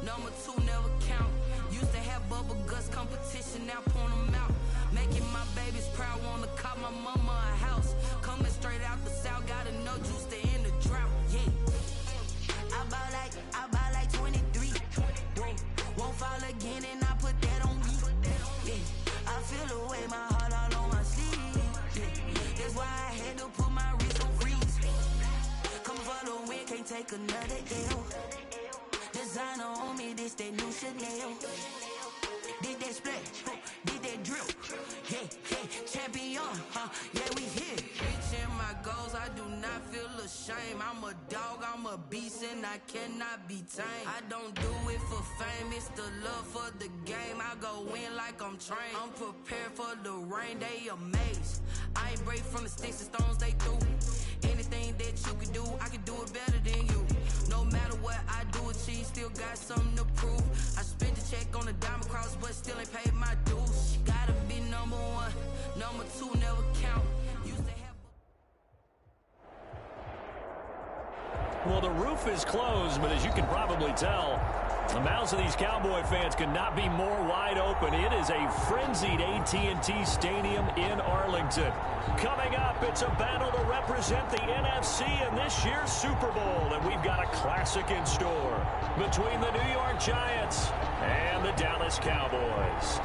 Number two never count. Used to have bubble guts competition, now point them out. Making my babies proud, wanna call my mama a house. Coming straight out the south, gotta know juice to end the drought. Yeah. I buy like 23. Whoa. Won't fall again and I put that on me. Yeah. I feel the way, my heart all on my sleeve. Yeah. That's why I had to put my wrist on freeze. Coming for the win, can't take another L. Designer on me, this that new Chanel. Did that split, did that drill. Yeah, champion, yeah, we here. Reaching my goals, I do not feel ashamed. I'm a dog, I'm a beast, and I cannot be tamed. I don't do it for fame, it's the love for the game. I go in like I'm trained. I'm prepared for the rain, they amazed. I ain't break from the sticks and stones they threw. Anything that you can do, I can do it better than you. No matter what I do, achieve, still got something to prove. I spent the check on the diamond cross, but still ain't paid my dues. Gotta be number one, number two never count. Used to have. Well, the roof is closed, but as you can probably tell, the mouths of these Cowboy fans could not be more wide open. It is a frenzied AT&T Stadium in Arlington. Coming up, it's a battle to represent the NFC in this year's Super Bowl. And we've got a classic in store between the New York Giants and the Dallas Cowboys.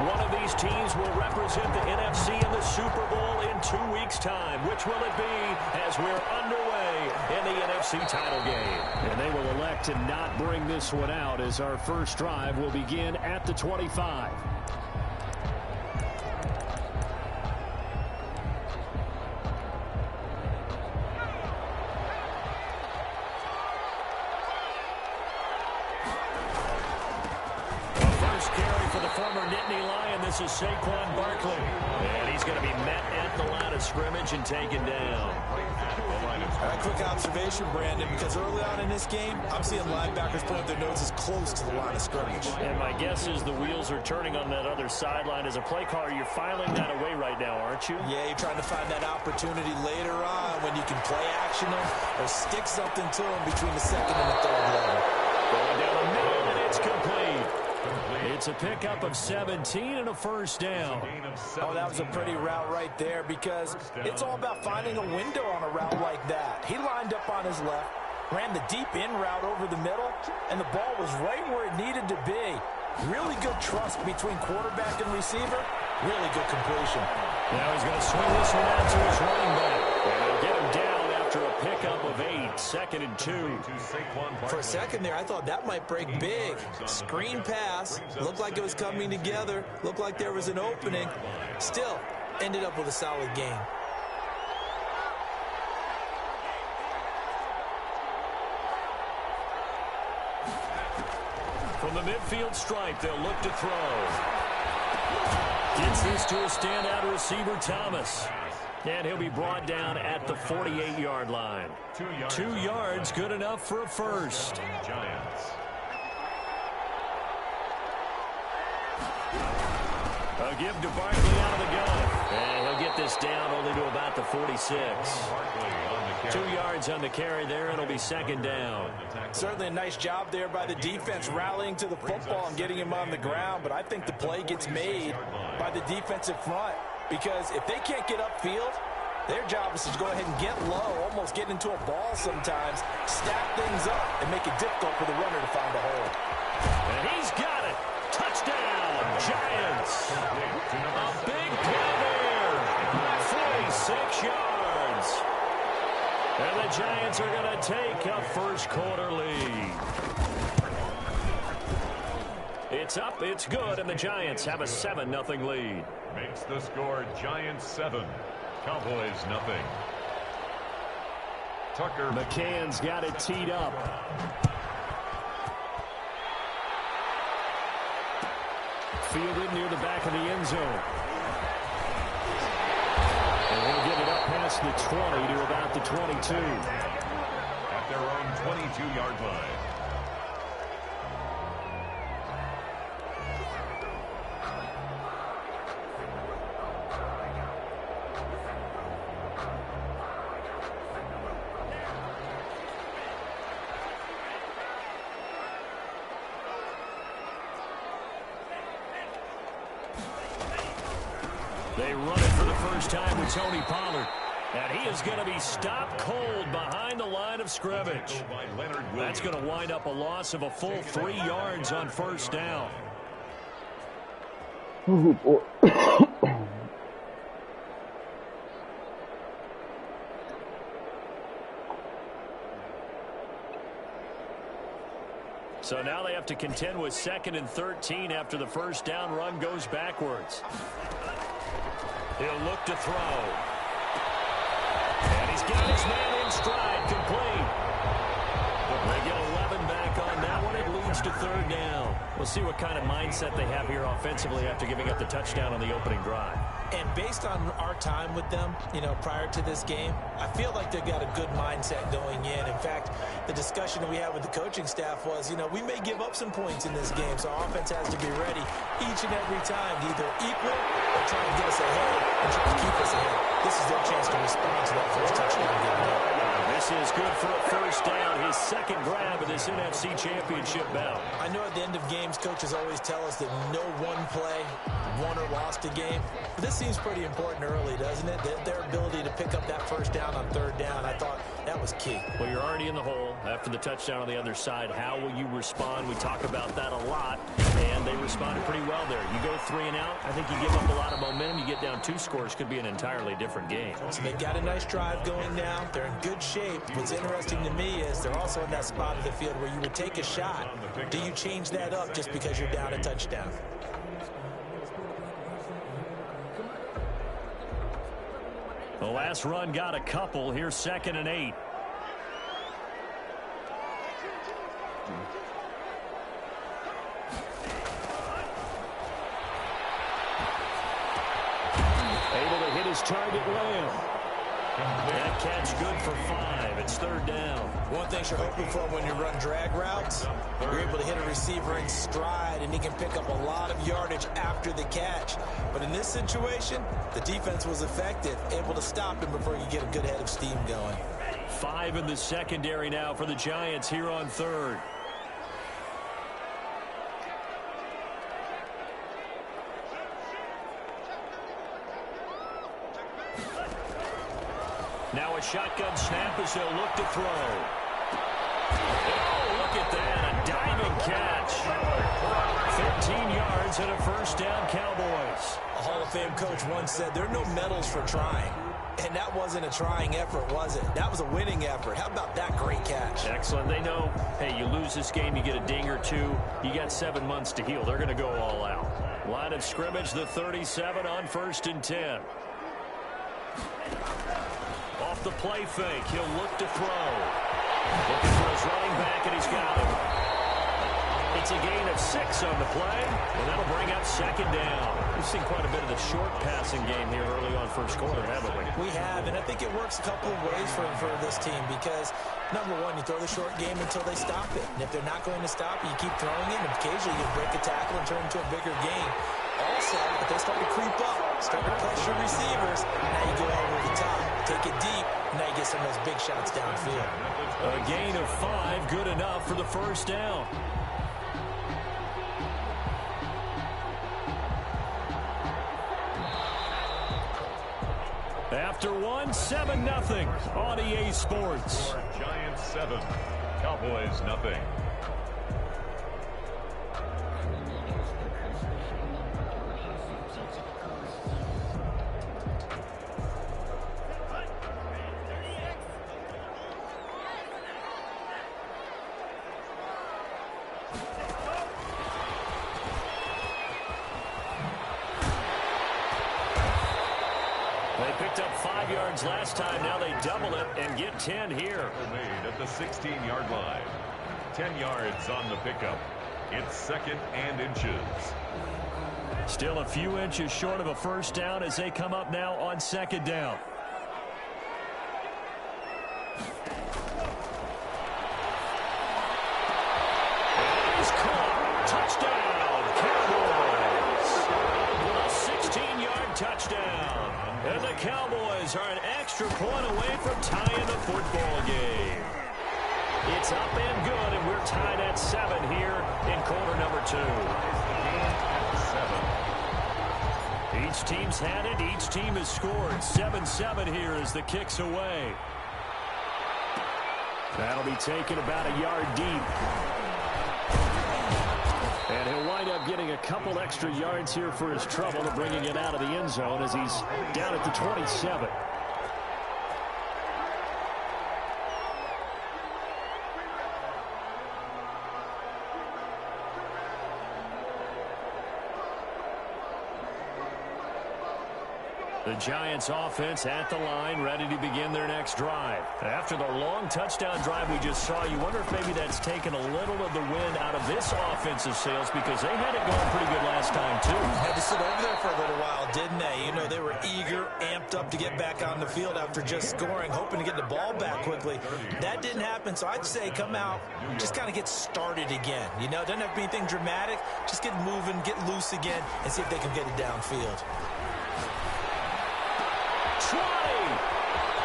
One of these teams will represent the NFC in the Super Bowl in 2 weeks' time. Which will it be as we're underway in the NFC title game? And they will elect to not bring this one out as our first drive will begin at the 25. This is Saquon Barkley, and he's going to be met at the line of scrimmage and taken down. A quick observation, Brandon, because early on in this game, I'm seeing linebackers putting their noses close to the line of scrimmage. And my guess is the wheels are turning on that other sideline. As a play caller, you're filing that away right now, aren't you? Yeah, you're trying to find that opportunity later on when you can play action them or stick something to them between the second and the third level. Going down the middle, and it's complete. It's a pickup of 17 and a first down. Oh, that was a pretty route right there because it's all about finding a window on a route like that. He lined up on his left, ran the deep in route over the middle, and the ball was right where it needed to be. Really good trust between quarterback and receiver. Really good completion. Now he's going to swing this one out to his running back. And he'll get him down after a pickup of 8. 2nd and 2. For a second there, I thought that might break big. Screen pass. Looked like it was coming together. Looked like there was an opening. Still, ended up with a solid gain. From the midfield stripe, they'll look to throw. Gets this to a standout receiver, Thomas. And he'll be brought down at the 48-yard line. 2 yards, good enough for a first. A give to Barkley out of the gun. And he'll get this down only to about the 46. 2 yards on the carry there. It'll be 2nd down. Certainly a nice job there by the defense rallying to the football and getting him on the ground. But I think the play gets made by the defensive front. Because if they can't get upfield, their job is to go ahead and get low, almost get into a ball sometimes, stack things up, and make it difficult for the runner to find a hole. And he's got it. Touchdown, Giants. A big play there. 46 yards. And the Giants are going to take a first quarter lead. It's up, it's good, and the Giants have a 7-0 lead. Makes the score Giants 7, Cowboys 0. Tucker. McCann's got it teed up. Fielded near the back of the end zone. And he'll get it up past the 20 to about the 22. At their own 22-yard line. They run it for the first time with Tony Pollard. And he is going to be stopped cold behind the line of scrimmage. That's going to wind up a loss of a full 3 yards on first down. So now they have to contend with 2nd and 13 after the first down run goes backwards. He'll look to throw. And he's got his man in stride, complete. They get 11 back on that one. It leads to 3rd down. We'll see what kind of mindset they have here offensively after giving up the touchdown on the opening drive. And based on our time with them, prior to this game, I feel like they've got a good mindset going in. In fact, the discussion we had with the coaching staff was, we may give up some points in this game, so our offense has to be ready each and every time to either equal or try to get us ahead and try to keep us ahead. This is their chance to respond to that first touchdown given up. This is good for a first down, his 2nd grab of this NFC Championship bout. I know at the end of games, coaches always tell us that no one play won or lost a game. But this seems pretty important early, doesn't it? Their ability to pick up that first down on 3rd down, I thought that was key. Well, you're already in the hole after the touchdown on the other side. How will you respond? We talk about that a lot, and they responded pretty well there. You go 3 and out, I think you give up a lot of momentum. You get down 2 scores, could be an entirely different game. So they've got a nice drive going now. They're in good shape. What's interesting to me is they're also in that spot of the field where you would take a shot. Do you change that up just because you're down a touchdown? The last run got a couple. Here's 2nd and 8. Able to hit his target, Lamb. That catch good for 5. It's 3rd down. One thing you're hoping for when you run drag routes, you're able to hit a receiver in stride, and he can pick up a lot of yardage after the catch. But in this situation, the defense was effective, able to stop him before you get a good head of steam going. 5 in the secondary now for the Giants here on 3rd. Now a shotgun snap as they'll look to throw. Oh, look at that. A diving catch. 15 yards and a first down, Cowboys. A Hall of Fame coach once said there are no medals for trying. And that wasn't a trying effort, was it? That was a winning effort. How about that great catch? Excellent. They know, hey, you lose this game, you get a ding or 2. You got 7 months to heal. They're going to go all out. Line of scrimmage, the 37 on 1st and 10. Off the play fake, he'll look to throw. Looking for his running back, and he's got him. It's a gain of 6 on the play, and that'll bring up 2nd down. We've seen quite a bit of the short passing game here early on first quarter, haven't we? We have, and I think it works a couple of ways for this team because, number one, you throw the short game until they stop it. And if they're not going to stop it, you keep throwing it, and occasionally you break a tackle and turn it into a bigger game. Also, if they start to creep up, start to pressure receivers, now you go over the top, take it deep, and now you get some of those big shots downfield. A gain of 5, good enough for the first down. After 1, 7-0 on EA Sports. Giants 7, Cowboys nothing. They picked up 5 yards last time. Now they double it and get 10 here. Made at the 16-yard line. 10 yards on the pickup. It's 2nd and inches. Still a few inches short of a first down as they come up now on 2nd down. He's caught. Touchdown, Cowboys. A 16-yard touchdown. And the Cowboys are an extra point away from tying the football game. It's up and good, and we're tied at 7 here in quarter number 2. Each team's had it. Each team has scored. 7-7 here as the kick's away. That'll be taken about a yard deep. And he'll wind up getting a couple extra yards here for his trouble of bringing it out of the end zone as he's down at the 27. The Giants offense at the line, ready to begin their next drive. After the long touchdown drive we just saw, you wonder if maybe that's taken a little of the wind out of this offensive sails because they had it going pretty good last time, too. Had to sit over there for a little while, didn't they? You know, they were eager, amped up to get back on the field after just scoring, hoping to get the ball back quickly. That didn't happen, so I'd say come out, just kind of get started again. You know, doesn't have to be anything dramatic. Just get moving, get loose again, and see if they can get it downfield.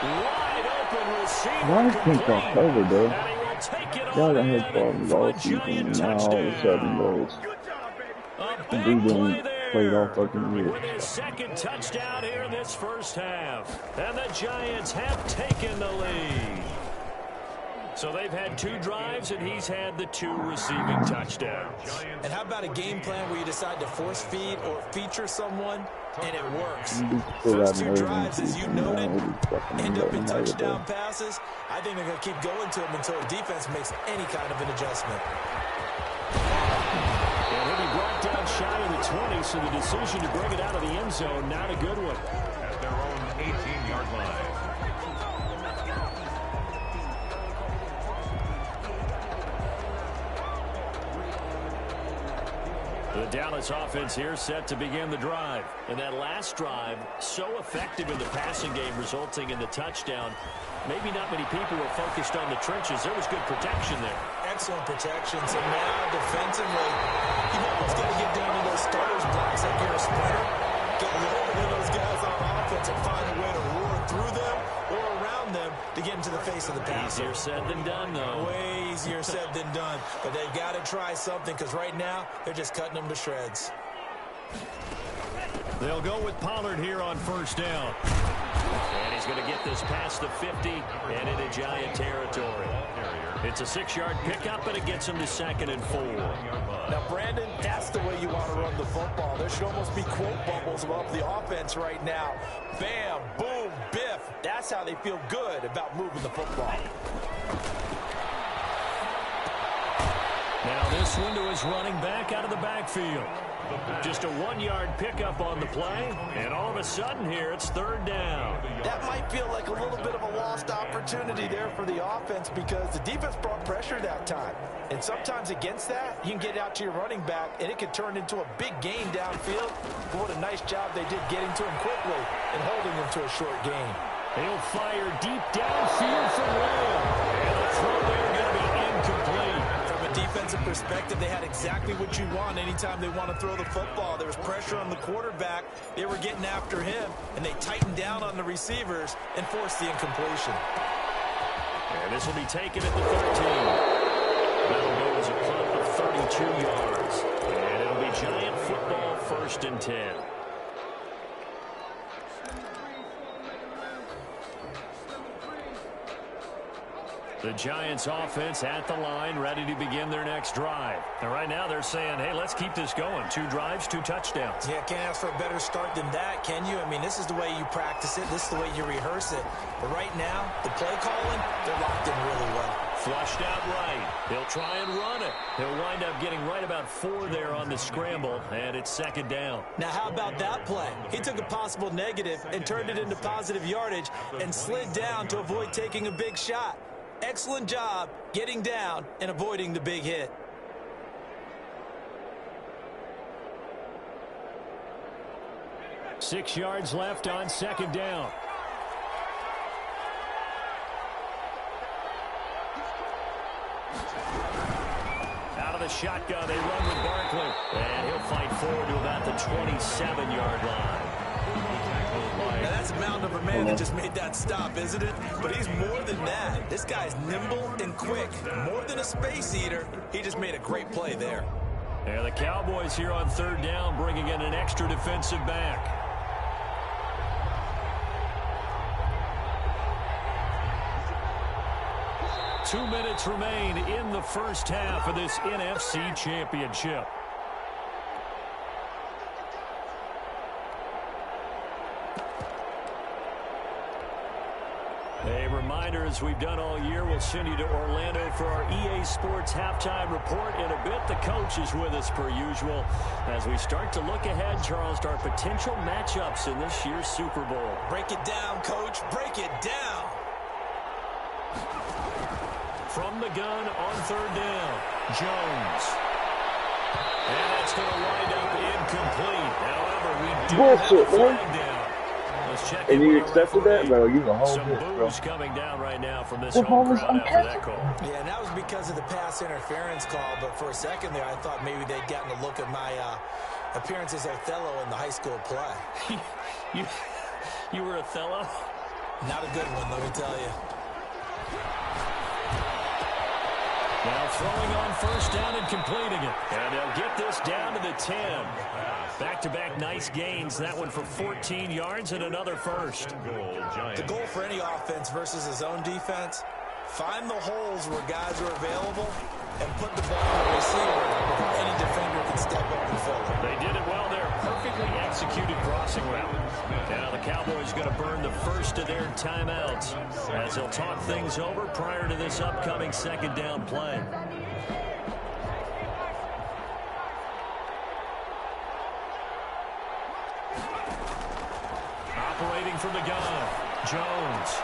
Wide open receiver. Why can't y'all cover, though? And he will take it Y'all on got in hit balls for a all season, giant and now all of a touchdown. sudden, boys. A We big play didn't play it all there. fucking year. With his second touchdown here in this first half. And the Giants have taken the lead. So they've had 2 drives, and he's had the 2 receiving touchdowns. And how about a game plan where you decide to force feed or feature someone, and it works? First 2 drives, as you noted, end up in touchdown passes. I think they're going to keep going to them until the defense makes any kind of an adjustment. And he'll be brought down shy of the 20, so the decision to bring it out of the end zone, not a good one. At their own 18-yard line. The Dallas offense here set to begin the drive. And that last drive, so effective in the passing game, resulting in the touchdown. Maybe not many people were focused on the trenches. There was good protection there. Excellent protection. So now, defensively, you've almost got to get down to those starters' blocks like you're a sprinter. Get lower than those guys on offense and find a way to roar through them or around them to get into the face of the passer. Easier said than done, though. Way easier said than done. But they've got to try something because right now, they're just cutting them to shreds. They'll go with Pollard here on first down. And he's going to get this past the 50 and into Giant territory. It's a 6-yard pickup, and it gets him to 2nd and 4. Now, Brandon, that's the way you want to run the football. There should almost be quote bubbles above the offense right now. Bam, boom, biff. That's how they feel good about moving the football. Now this window is running back out of the backfield. Just a 1-yard pickup on the play, and all of a sudden here it's 3rd down. That might feel like a little bit of a lost opportunity there for the offense because the defense brought pressure that time. And sometimes against that, you can get out to your running back, and it could turn into a big gain downfield. But what a nice job they did getting to him quickly and holding him to a short gain. He'll fire deep downfield from Lamb. And the throw there going to be incomplete. From a defensive perspective, they had exactly what you want anytime they want to throw the football. There was pressure on the quarterback. They were getting after him, and they tightened down on the receivers and forced the incompletion. And this will be taken at the 13. That'll go as a punt of 32 yards. And it'll be Giant football, 1st and 10. The Giants offense at the line, ready to begin their next drive. And right now they're saying, hey, let's keep this going. 2 drives, 2 touchdowns. Yeah, can't ask for a better start than that, can you? I mean, this is the way you practice it. This is the way you rehearse it. But right now, the play calling, they're locked in really well. Flushed out right. He'll try and run it. He'll wind up getting right about 4 there on the scramble, and it's 2nd down. Now, how about that play? He took a possible negative and turned it into positive yardage and slid down to avoid taking a big shot. Excellent job getting down and avoiding the big hit. Six yards left on 2nd down. Out of the shotgun, they run with Barkley. And he'll fight forward to about the 27-yard line. Now that's a mountain of a man that just made that stop, isn't it? But he's more than that. This guy's nimble and quick. More than a space eater, he just made a great play there. And the Cowboys here on 3rd down, bringing in an extra defensive back. 2 minutes remain in the first half of this NFC Championship. A reminder, as we've done all year, we'll send you to Orlando for our EA Sports halftime report in a bit. The coach is with us per usual as we start to look ahead, Charles, to our potential matchups in this year's Super Bowl. Break it down, Coach. Break it down. From the gun on third down, Jones. And that's going to wind up incomplete. However, we do have a flag down. Let's check and you accepted that, bro? You gonna hold some this, bro? boos coming down right now from this home crowd after that call. Yeah, and that was because of the pass interference call. But for a second there, I thought maybe they'd gotten a look at my appearance as Othello in the high school play. You were Othello? Not a good one, let me tell you. Now throwing on first down and completing it. And they'll get this down to the 10. Back-to-back nice gains. That one for 14 yards and another first. The goal for any offense versus a zone defense, find the holes where guys are available and put the ball on the receiver where any defender can step up and fill it. They did it well there. Perfectly executed crossing route. Now the Cowboys going to burn the first of their timeouts as they'll talk things over prior to this upcoming second down play. Operating from the gun, Jones.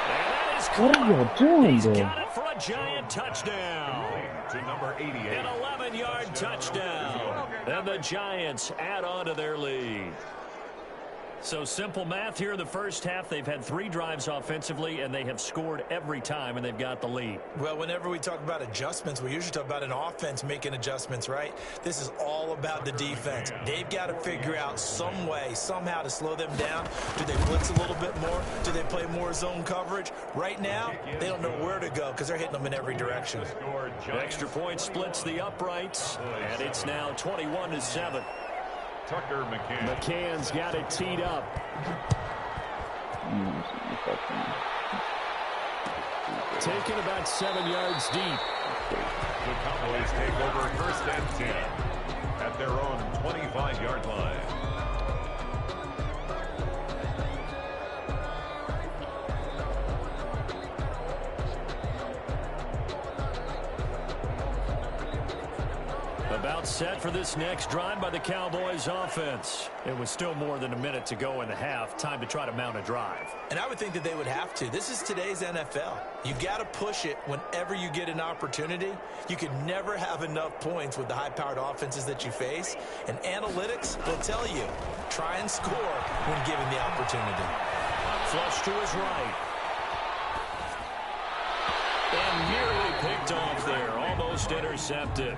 And that is What are you doing, He's bro? got it for a giant touchdown. To number 88. An 11-yard touchdown. And the Giants add on to their lead. So simple math here in the first half. They've had 3 drives offensively, and they have scored every time, and they've got the lead. Well, whenever we talk about adjustments, we usually talk about an offense making adjustments, right? This is all about the defense. They've got to figure out some way, somehow to slow them down. Do they blitz a little bit more? Do they play more zone coverage? Right now, they don't know where to go because they're hitting them in every direction. Extra point splits the uprights, and it's now 21-7. Tucker McCann. McCann's got it teed up. Taken about 7 yards deep. The Cowboys take over first and 10 at their own 25-yard line. About set for this next drive by the Cowboys offense. It was still more than a minute to go in the half. Time to try to mount a drive. And I would think that they would have to. This is today's NFL. You got to push it whenever you get an opportunity. You can never have enough points with the high-powered offenses that you face. And analytics will tell you, try and score when given the opportunity. Flush to his right. And nearly picked off there. Almost intercepted.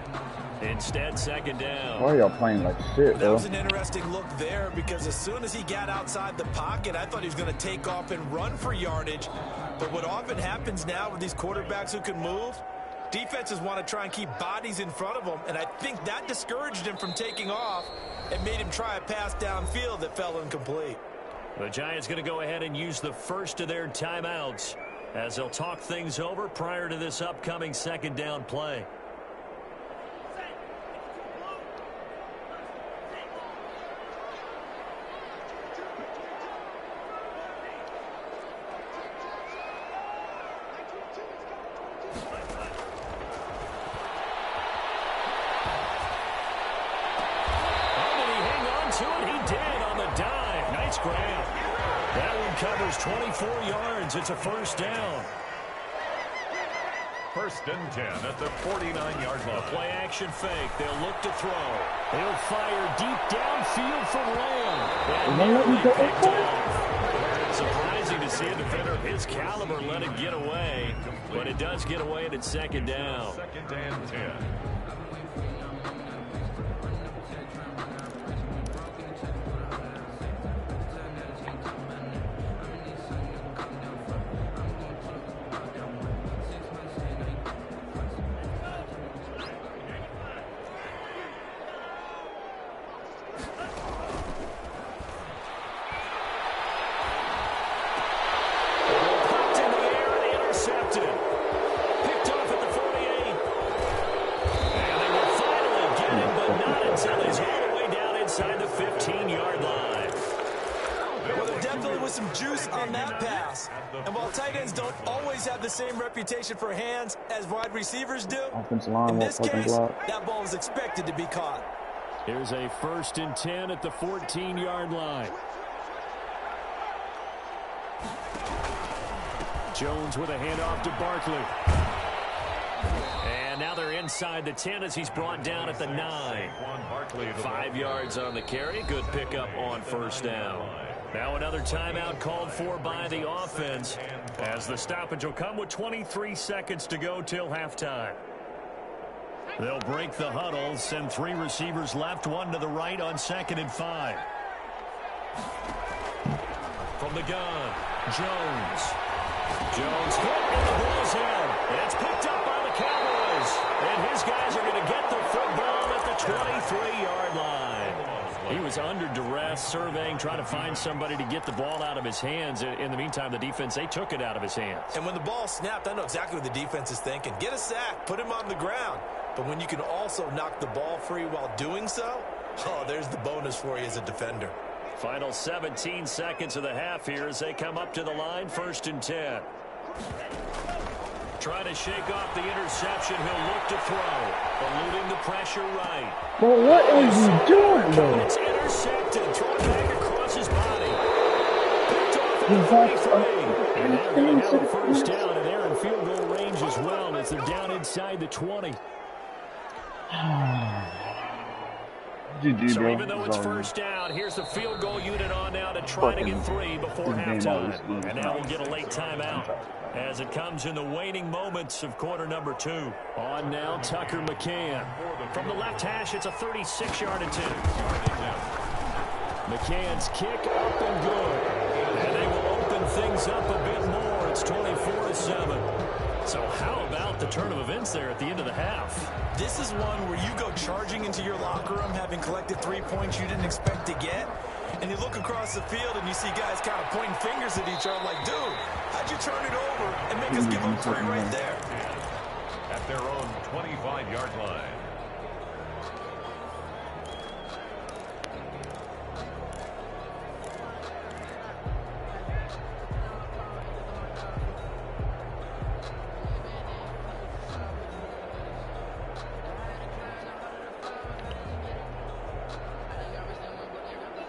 Instead, second down. Why are y'all playing like shit, That bro? was an interesting look there because as soon as he got outside the pocket, I thought he was going to take off and run for yardage. But what often happens now with these quarterbacks who can move, defenses want to try and keep bodies in front of them, and I think that discouraged him from taking off and made him try a pass downfield that fell incomplete. The Giants going to go ahead and use the first of their timeouts as they'll talk things over prior to this upcoming second down play. That one covers 24 yards. It's a first down. First and 10 at the 49-yard line. Play action fake. They'll look to throw. He'll fire deep downfield from Lamb. And nearly picked off. Surprising to see a defender of his caliber let it get away. But it does get away and it's second down. Second and 10. juice on that pass. And while tight ends don't always have the same reputation for hands as wide receivers do, Offensive line in won't this fucking case, block. that ball was expected to be caught. Here's a 1st and 10 at the 14-yard line. Jones with a handoff to Barkley. And now they're inside the 10 as he's brought down at the 9. 5 yards on the carry. Good pickup on 1st down. Now another timeout called for by the offense as the stoppage will come with 23 seconds to go till halftime. They'll break the huddle, send 3 receivers left, 1 to the right on 2nd and 5. From the gun, Jones. Jones hit and the ball's in. And it's picked up by the Cowboys. And his guys are going to get the football at the 23-yard line. He was under duress, surveying, trying to find somebody to get the ball out of his hands. In the meantime, the defense, they took it out of his hands. And when the ball snapped, I know exactly what the defense is thinking. Get a sack, put him on the ground. But when you can also knock the ball free while doing so, oh, there's the bonus for you as a defender. Final 17 seconds of the half here as they come up to the line, 1st and 10. Trying to shake off the interception. He'll look to throw. Eluding the pressure right. Bro, what is he doing, bro? It's intercepted. Throw it back across his body. Picked off at the 23. And now they have a 1st down, and they're in field goal range as well as they're down inside the 20. GG, So bro. even though it's 1st down, here's the field goal unit on now to try to get 3 before halftime. And now we'll get a late timeout as it comes in the waning moments of quarter number 2. On now, Tucker McCann. From the left hash, it's a 36-yard attempt. McCann's kick up and good. And they will open things up a bit more. It's 24-7. So how about the turn of events there at the end of the half? This is one where you go charging into your locker room having collected 3 points you didn't expect to get. And you look across the field and you see guys kind of pointing fingers at each other like, dude, how'd you turn it over and make us give up 3 right there? At their own 25-yard line.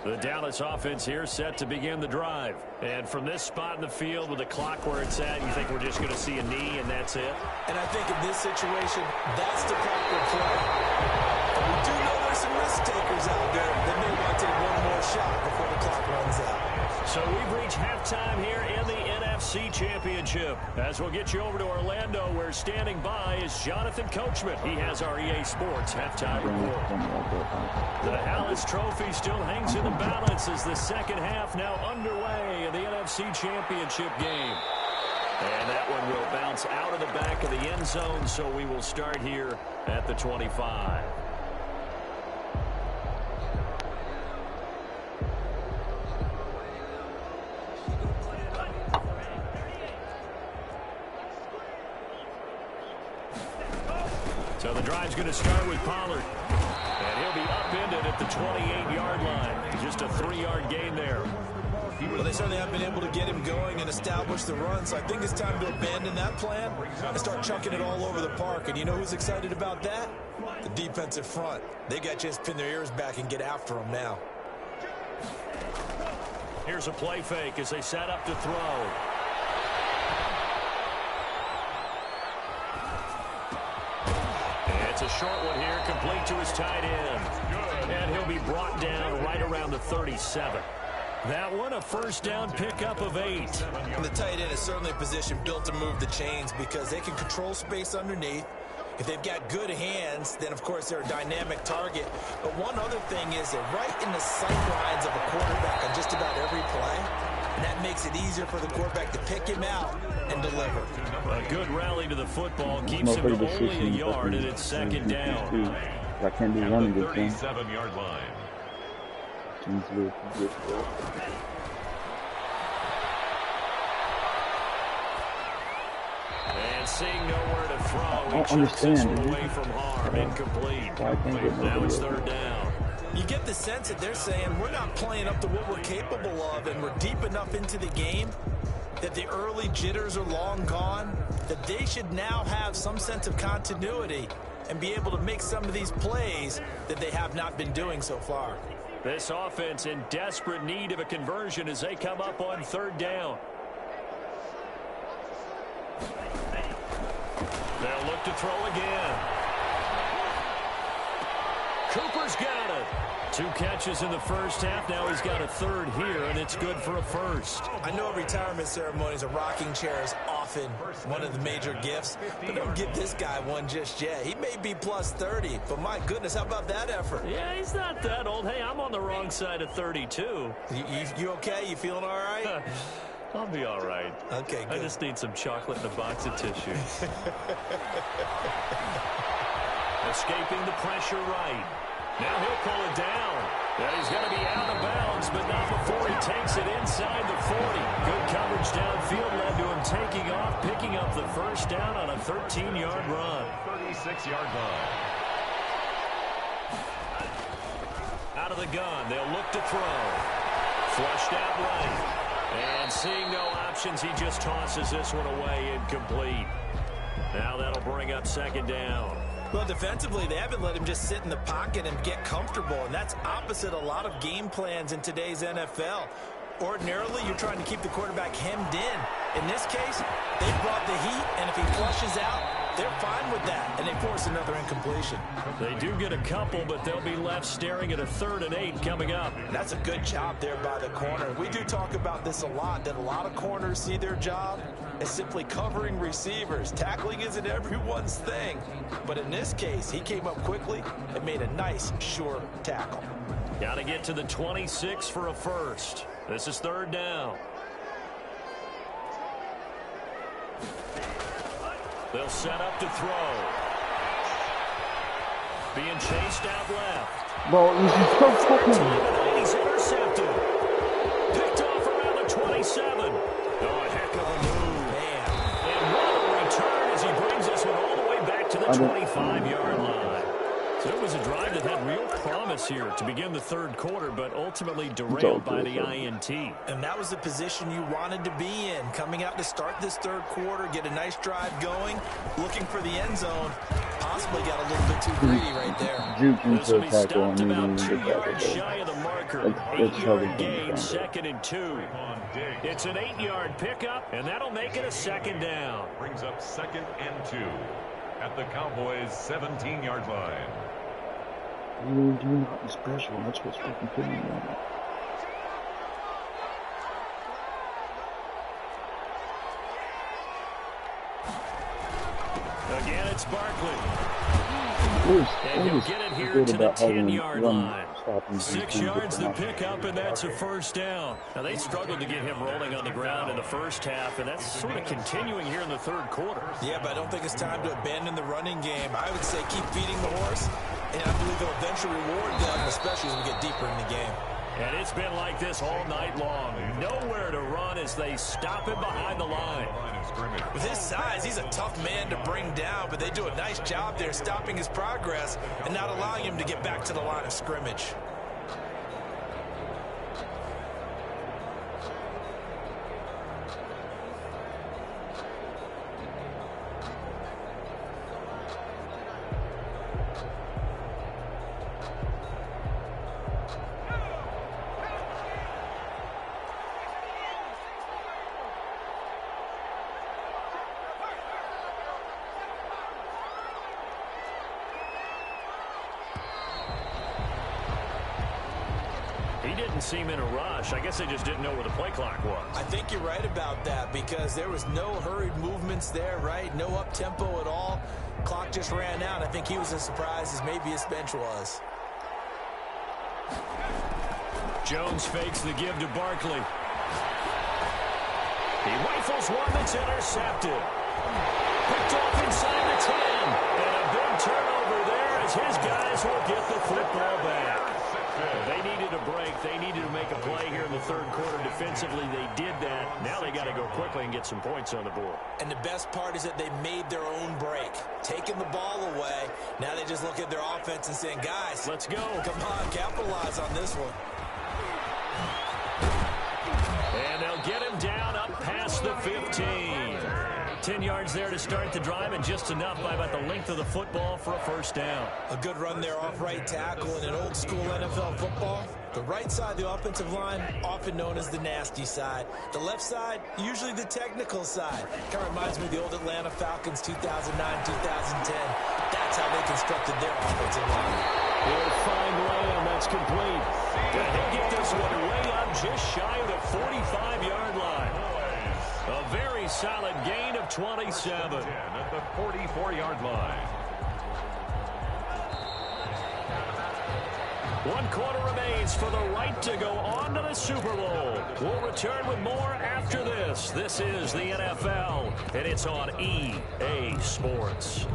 The Dallas offense here set to begin the drive. And from this spot in the field with the clock where it's at, you think we're just going to see a knee and that's it? And I think in this situation, that's the proper play. But we do know there's some risk takers out there that may want to take one more shot before the clock runs out. So we've reached halftime here in the NFC Championship. As we'll get you over to Orlando, where standing by is Jonathan Coachman. He has our EA Sports halftime report. The Hallis Trophy still hangs in the balance as the second half now underway in the NFC Championship game. And that one will bounce out of the back of the end zone, so we will start here at the 25. So the drive's going to start with Pollard. And he'll be upended at the 28-yard line. Just a 3-yard gain there. Well, they certainly have been able to get him going and establish the run, so I think it's time to abandon that plan and start chucking it all over the park. And you know who's excited about that? The defensive front. They got to just pin their ears back and get after him now. Here's a play fake as they set up to throw. It's a short one here, complete to his tight end. And he'll be brought down right around the 37. That one, a first down pickup of 8. And the tight end is certainly a position built to move the chains because they can control space underneath. If they've got good hands, then, of course, they're a dynamic target. But one other thing is they're right in the sight lines of a quarterback on just about every play. And that makes it easier for the quarterback to pick him out and deliver. A good rally to the football keeps him to only a yard, and it's second down. I can't do running The this thing. 37-yard line. And seeing nowhere to throw, I don't he chucks this understand. one away from harm, incomplete. Now it's third down. You get the sense that they're saying we're not playing up to what we're capable of, and we're deep enough into the game that the early jitters are long gone, that they should now have some sense of continuity and be able to make some of these plays that they have not been doing so far. This offense in desperate need of a conversion as they come up on third down. They'll look to throw again. Cooper's got it. 2 catches in the first half. Now he's got a third here, and it's good for a first. I know retirement ceremonies, a rocking chair is often one of the major gifts, but don't give this guy one just yet. He may be plus 30, but my goodness, how about that effort? Yeah, he's not that old. Hey, I'm on the wrong side of 32. You okay? You feeling all right? I'll be all right. Okay, good. I just need some chocolate and a box of tissue. Escaping the pressure right. Now he'll pull it down. And he's going to be out of bounds, but not before he takes it inside the 40. Good coverage downfield led to him taking off, picking up the first down on a 13-yard run. 36-yard line. Out of the gun, they'll look to throw. Flushed out right. And seeing no options, he just tosses this one away incomplete. Now that'll bring up second down. Well, defensively, they haven't let him just sit in the pocket and get comfortable, and that's opposite a lot of game plans in today's NFL. Ordinarily, you're trying to keep the quarterback hemmed in. In this case, they brought the heat, and if he flushes out, they're fine with that, and they force another incompletion. They do get a couple, but they'll be left staring at a 3rd and 8 coming up. That's a good job there by the corner. We do talk about this a lot, that a lot of corners see their job as simply covering receivers. Tackling isn't everyone's thing. But in this case, he came up quickly and made a nice, sure tackle. Got to get to the 26 for a first. This is 3rd down. They'll set up to throw. Being chased out left. Bro, this is so fucking... He's intercepted. Picked off around the 27. Oh, a heck of a move. Man. And what a return as he brings this one all the way back to the 25-yard line. So it was a drive that had real promise here to begin the 3rd quarter, but ultimately derailed by the INT. And that was the position you wanted to be in. Coming out to start this 3rd quarter, get a nice drive going, looking for the end zone. Possibly got a little bit too greedy right there. This will be stopped about 2 yards shy of the marker. 8-yard gain, 2nd and 2. It's an 8-yard pickup, and that'll make it a 2nd down. Brings up 2nd and 2 at the Cowboys' 17-yard line. Really doing nothing special. That's what's fucking putting me on. Again, it's Barkley. And And he'll get it here to the 10-yard line. 6 yards the pickup, and that's a first down. Now, they struggled to get him rolling on the ground in the first half, and that's sort of continuing here in the 3rd quarter. Yeah, but I don't think it's time to abandon the running game. I would say keep feeding the horse, and I believe they'll eventually reward them, especially as we get deeper in the game. And it's been like this all night long. Nowhere to run as they stop him behind the line. With his size, he's a tough man to bring down, but they do a nice job there stopping his progress and not allowing him to get back to the line of scrimmage. He didn't seem in a rush. I guess they just didn't know where the play clock was. I think you're right about that because there was no hurried movements there, right? No up-tempo at all. Clock just ran out. I think he was as surprised as maybe his bench was. Jones fakes the give to Barkley. He rifles one that's intercepted. Picked off inside the 10. And a big turnover there as his guys will get the football back. They needed a break. They needed to make a play here in the 3rd quarter defensively. They did that. Now they got to go go quickly and get some points on the board. And the best part is that they made their own break. Taking the ball away, now they just look at their offense and saying, guys, let's go. Come on, capitalize on this one. And they'll get him down up past the 15. 10 yards there to start the drive, and just enough by about the length of the football for a first down. A good run there off right tackle in an old school NFL football. The right side of the offensive line, often known as the nasty side. The left side, usually the technical side. Kind of reminds me of the old Atlanta Falcons 2009-2010. That's how they constructed their offensive line. He'll find Lamb. That's complete. And he'll get this one way up just shy of the 45-yard line. A very solid gain of 27. At the 44-yard line. 1 quarter remains for the right to go on to the Super Bowl. We'll return with more after this. This is the NFL, and it's on EA Sports.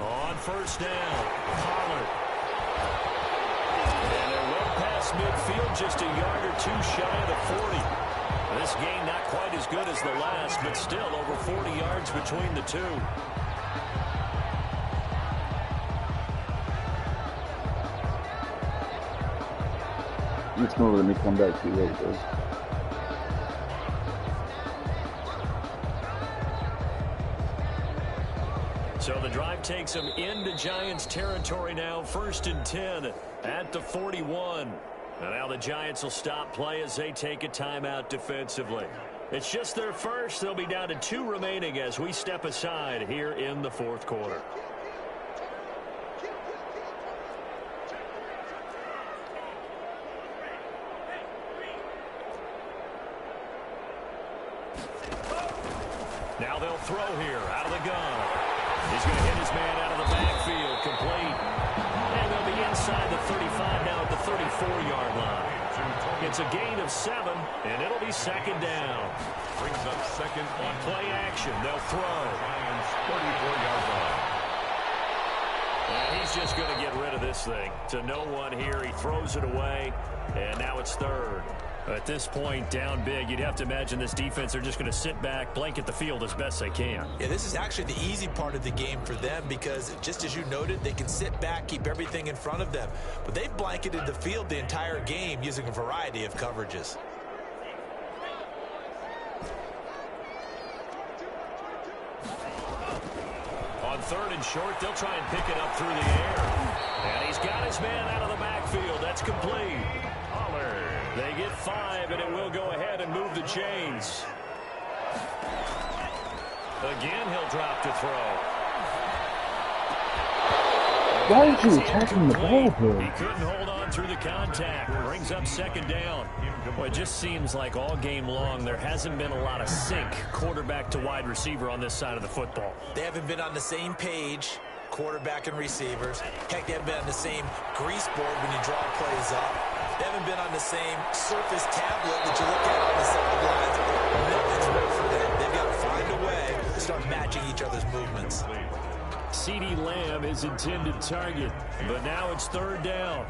On first down, Pollard. And they're well past midfield, just a yard or two shy of the 40. This game not quite as good as the last, but still over 40 yards between the two. It's not letting me come back too late, though. So the drive takes them into Giants territory now, 1st and 10 at the 41. And now the Giants will stop play as they take a timeout defensively. It's just their first. They'll be down to 2 remaining as we step aside here in the 4th quarter. Now they'll throw here out of the gun. He's going to hit his man out of the backfield, complete. And they'll be inside the 35 now at the 34-yard line. It's a gain of 7, and it'll be 2nd down. Brings up 2nd On play action, they'll throw. Giants 34-yard line. And he's just going to get rid of this thing. To no one here, he throws it away, and now it's 3rd. At this point, down big, you'd have to imagine this defense, they're just going to sit back, blanket the field as best they can. Yeah, this is actually the easy part of the game for them because, just as you noted, they can sit back, keep everything in front of them. But they've blanketed the field the entire game using a variety of coverages. On 3rd and short, they'll try and pick it up through the air. And he's got his man out of the backfield. That's complete. They get 5, and it will go ahead and move the chains. Again, he'll drop to throw. Why is he attacking the ball here? He couldn't hold on through the contact. Brings up 2nd down. Well, it just seems like all game long there hasn't been a lot of sync quarterback to wide receiver on this side of the football. They haven't been on the same page, quarterback and receivers. Heck, they haven't been on the same grease board when you draw plays up. They haven't been on the same surface tablet that you look at on the sidelines. Nothing's worked for them. They've got to find a way to start matching each other's movements. CeeDee Lamb is intended target, but now it's 3rd down.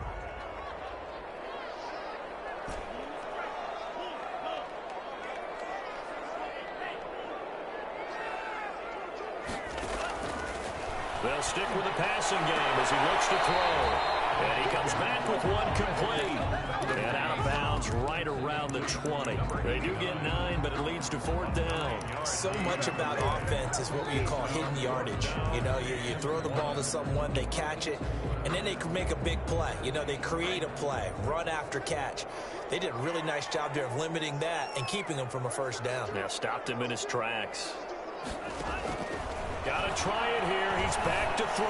They'll stick with the passing game as he looks to throw. And he comes back with one complete. And out of bounds right around the 20. They do get 9, but it leads to 4th down. So much about offense is what we call hidden yardage. You know, you throw the ball to someone, they catch it, and then they can make a big play. You know, they create a play, run after catch. They did a really nice job there of limiting that and keeping him from a 1st down. Yeah, stopped him in his tracks. Got to try it here. He's back to throw.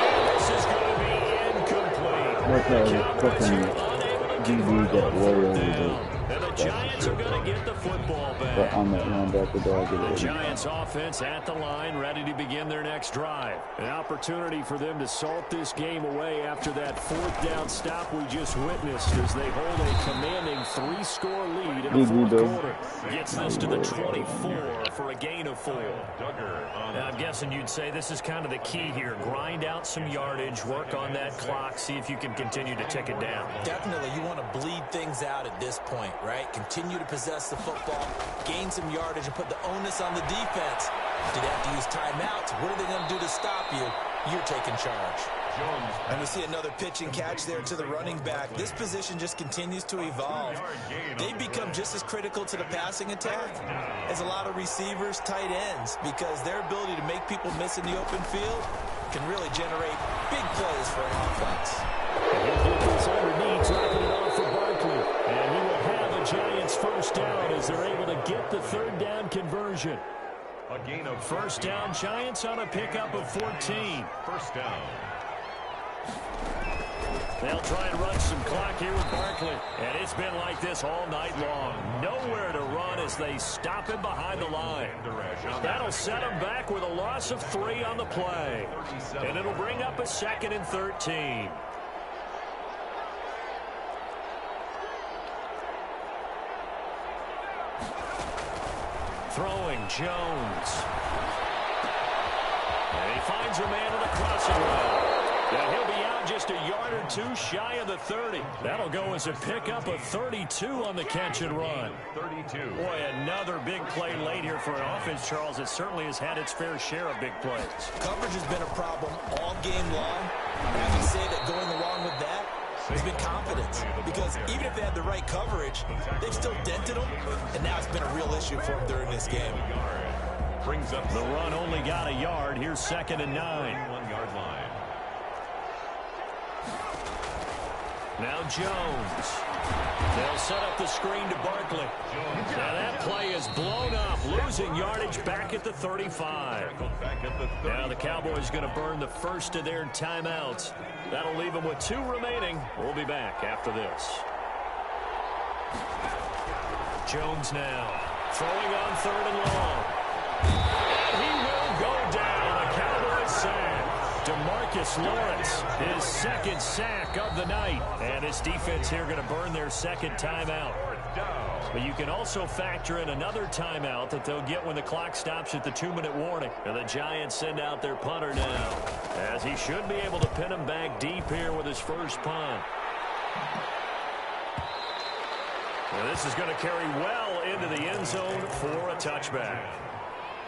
And this is going to be incomplete. Look how fucking DB got way over there. And the Giants are going to get the football back. But on that linebacker, dog, The Giants offense at the line, ready to begin their next drive. An opportunity for them to salt this game away after that fourth down stop we just witnessed as they hold a commanding 3-score lead in the fourth quarter. Gets this to the 24 for a gain of 4. Now, I'm guessing you'd say this is kind of the key here. Grind out some yardage, work on that clock, see if you can continue to tick it down. Definitely, you want to bleed things out at this point, right? Continue to possess the football, gain some yardage, and put the onus on the defense. Do they have to use timeouts? What are they going to do to stop you? You're taking charge. And we see another pitch and catch there to the running back. This position just continues to evolve. They've become just as critical to the passing attack as a lot of receivers, tight ends, because their ability to make people miss in the open field can really generate big plays for an offense. He'll get this underneath, dropping it off for Barkley. And he will have a Giants first down as they're able to get the third down conversion. A gain of First down, Giants on a pickup of 14. First down. They'll try and run some clock here with Barkley. And it's been like this all night long. Nowhere to run as they stop him behind the line. That'll set him back with a loss of 3 on the play. And it'll bring up a 2nd and 13. Throwing Jones. And he finds a man on the crossing route. And he'll be out just a yard or 2 shy of the 30. That'll go as a pickup of 32 on the catch and run. 32. Boy, another big play late here for an offense, Charles. It certainly has had its fair share of big plays. Coverage has been a problem all game long. I can say that going along with that has been confidence, because even if they had the right coverage, they've still dented them, and now it's been a real issue for them during this game. Brings up The run only got a yard. Here's 2nd and 9. 1-yard line. Now Jones. They'll set up the screen to Barkley. Now that play is blown up, losing yardage back at the 35. Now the Cowboys going to burn the first of their timeouts. That'll leave them with 2 remaining. We'll be back after this. Jones now throwing on 3rd and long. And he will go down. A Cowboys sack. DeMarcus Lawrence, his 2nd sack of the night. And his defense here going to burn their 2nd timeout. But you can also factor in another timeout that they'll get when the clock stops at the 2-minute warning. And the Giants send out their punter now, as he should be able to pin him back deep here with his first punt. Now this is going to carry well into the end zone for a touchback.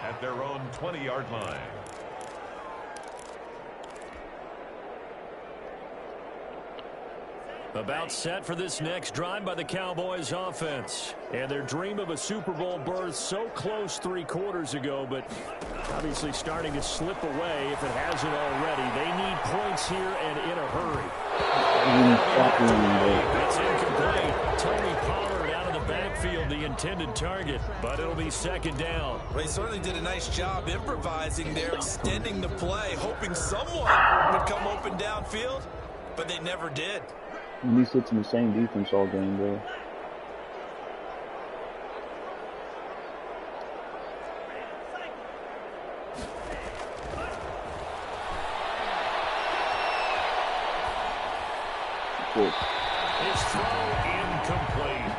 At their own 20-yard line. About set for this next drive by the Cowboys offense. And their dream of a Super Bowl berth so close 3 quarters ago, but obviously starting to slip away if it hasn't already. They need points here and in a hurry. It's incomplete. Tony Pollard out of the backfield, the intended target, but it'll be 2nd down. Well, he certainly did a nice job improvising there, extending the play, hoping someone would come open downfield, but they never did. And he sits in the same defense all game, bro. His throw incomplete.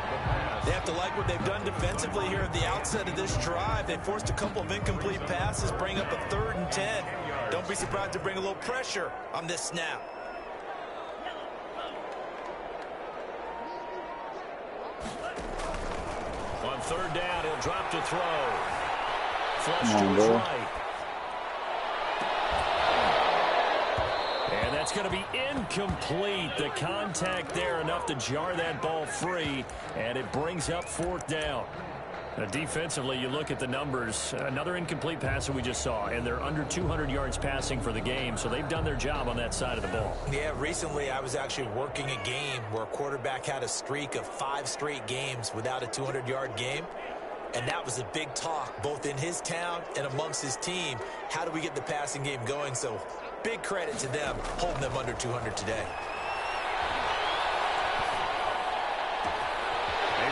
They have to like what they've done defensively here at the outset of this drive. They forced a couple of incomplete passes, bring up a 3rd and 10. Don't be surprised to bring a little pressure on this snap. On 3rd down, he'll drop to throw. Flush to his bro. right. And that's going to be incomplete. The contact there enough to jar that ball free, and it brings up 4th down. Now, defensively, you look at the numbers. Another incomplete pass that we just saw, and they're under 200 yards passing for the game, so they've done their job on that side of the ball. Yeah, recently I was actually working a game where a quarterback had a streak of 5 straight games without a 200-yard game, and that was a big talk both in his town and amongst his team. How do we get the passing game going? So big credit to them holding them under 200 today.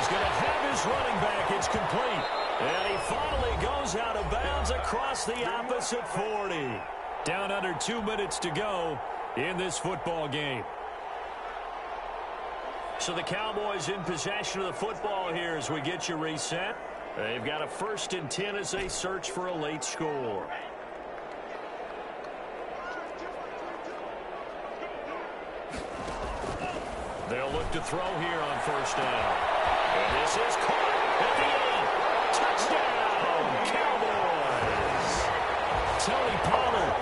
He's going to have his running back. It's complete. And he finally goes out of bounds across the opposite 40. Down under 2 minutes to go in this football game. So the Cowboys in possession of the football here as we get you reset. They've got a 1st and 10 as they search for a late score. They'll look to throw here on 1st down. And this is caught at the 8. Touchdown, Cowboys. Tony Pollard,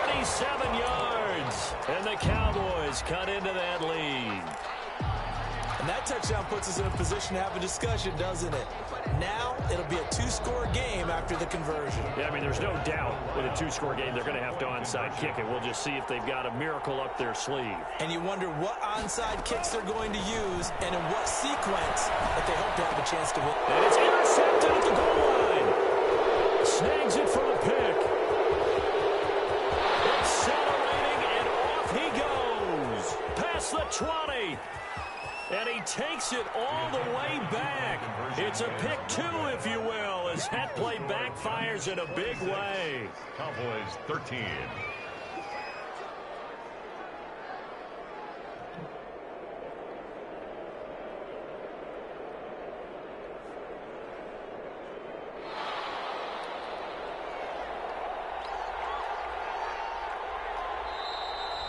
37 yards. And the Cowboys cut into that lead. And that touchdown puts us in a position to have a discussion, doesn't it? Now it'll be a 2-score game after the conversion. Yeah, I mean, there's no doubt with a 2-score game they're going to have to onside kick it. We'll just see if they've got a miracle up their sleeve. And you wonder what onside kicks they're going to use and in what sequence that they hope to have a chance to win. And it's intercepted at the goal line. Snags it for the pick. Accelerating, and off he goes. Past the 20. And he takes it all the way back. It's a pick 2, if you will, as that play backfires in a big way. Cowboys 13.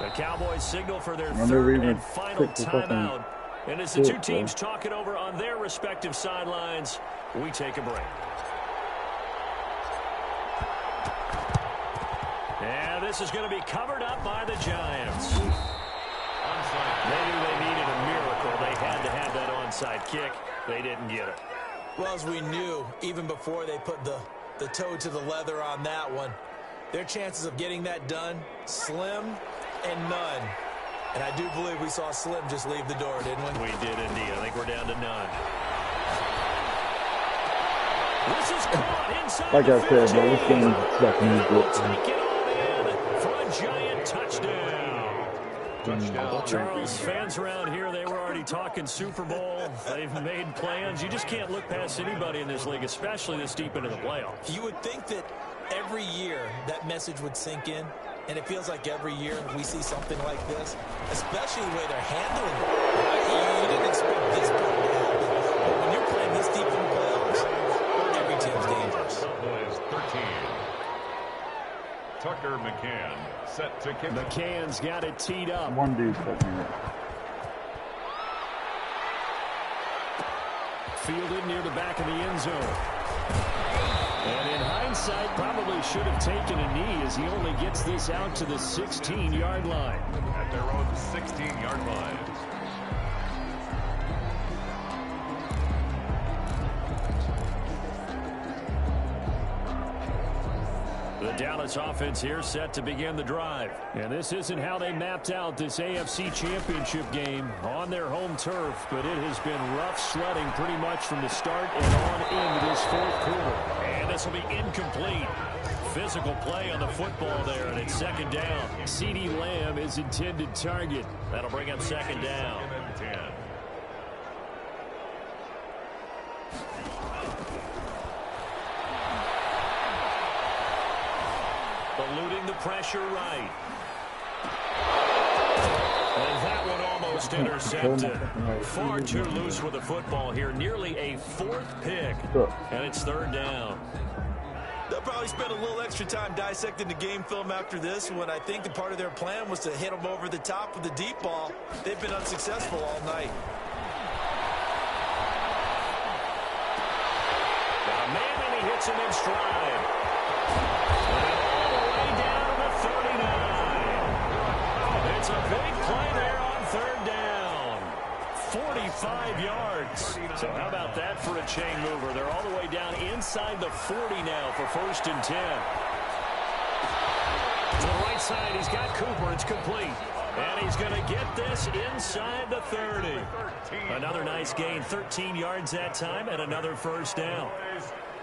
The Cowboys signal for their 3rd and final timeout. And as the two teams talk it over on their respective sidelines, we take a break. And this is going to be covered up by the Giants. They knew they needed a miracle. They had to have that onside kick. They didn't get it. Well, as we knew, even before they put the toe to the leather on that one, their chances of getting that done, slim and none. And I do believe we saw Slim just leave the door, didn't we? We did indeed. I think we're down to none. This is caught inside like the I said, 15. man, this game is second. Take it on in for a giant touchdown. Well, Charles, fans around here, they were already talking Super Bowl. They've made plans. You just can't look past anybody in this league, especially this deep into the playoffs. You would think that every year that message would sink in. And it feels like every year we see something like this, especially the way they're handling it. You didn't expect this point to happen. But when you're playing this deep in the playoffs, every team's dangerous. Cowboys 13. Tucker McCann set to kick. McCann's got it teed up. One dude put me in. Fielded near the back of the end zone. And in hindsight, probably should have taken a knee as he only gets this out to the 16-yard line. At their own 16-yard line. The Dallas offense here set to begin the drive. And this isn't how they mapped out this AFC Championship game on their home turf, but it has been rough sledding pretty much from the start and on into this 4th quarter. And this will be incomplete. Physical play on the football there, and it's 2nd down. CeeDee Lamb is intended target. That'll bring up 2nd down. Eluding the pressure right. And that one almost intercepted. Far too loose with the football here. Nearly a 4th pick. And it's 3rd down. They'll probably spend a little extra time dissecting the game film after this when I think the part of their plan was to hit them over the top with the deep ball. They've been unsuccessful all night. Now Manning, he hits him in stride. It's a big play there on 3rd down. 45 yards. So how about that for a chain mover? They're all the way down inside the 40 now for 1st and 10. To the right side, he's got Cooper. It's complete. And he's going to get this inside the 30. Another nice gain. 13 yards that time and another 1st down.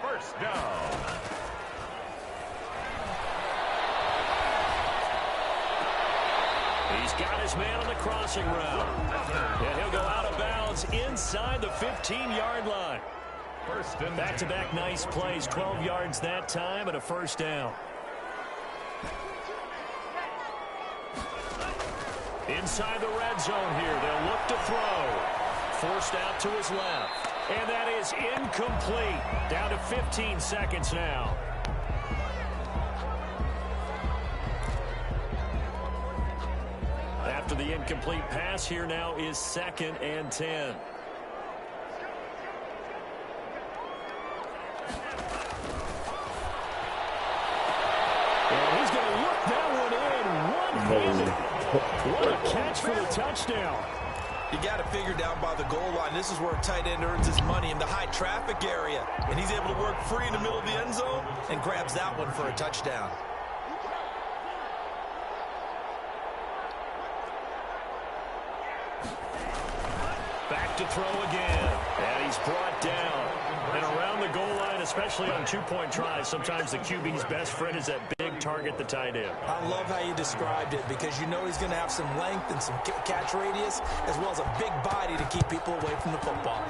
1st down. He's He's got his man on the crossing route. And he'll go out of bounds inside the 15-yard line. Back-to-back nice plays, 12 yards that time and a first down. Inside the red zone here, they'll look to throw. Forced out to his left. And that is incomplete. Down to 15 seconds now. After the incomplete pass, here now is 2nd and 10. And he's going to look that one in one-handed. What a catch for the touchdown. You got to figure down by the goal line. This is where a tight end earns his money, in the high traffic area. And he's able to work free in the middle of the end zone and grabs that one for a touchdown. Back to throw again. And he's brought down. And around the goal line, especially on two-point tries, sometimes the QB's best friend is that big target, the tight end. I love how you described it, because you know he's going to have some length and some catch radius, as well as a big body to keep people away from the football.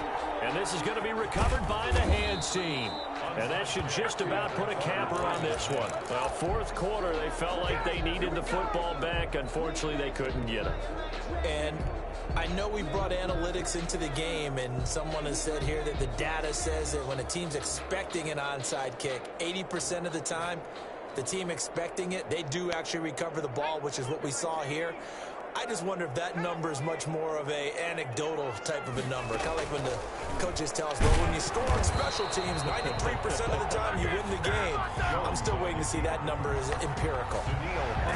And this is going to be recovered by the hands team. And that should just about put a capper on this one. Well, fourth quarter, they felt like they needed the football back. Unfortunately, they couldn't get it. And I know we brought analytics into the game, and someone has said here that the data says that when a team's expecting an onside kick, 80% of the time, the team expecting it, they do actually recover the ball, which is what we saw here. I just wonder if that number is much more of a anecdotal type of a number. Kind of like when the coaches tell us, well, when you score on special teams, 93% of the time you win the game. I'm still waiting to see that number is empirical.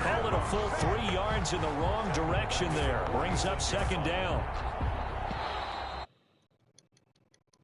Call it a full 3 yards in the wrong direction there. Brings up 2nd down.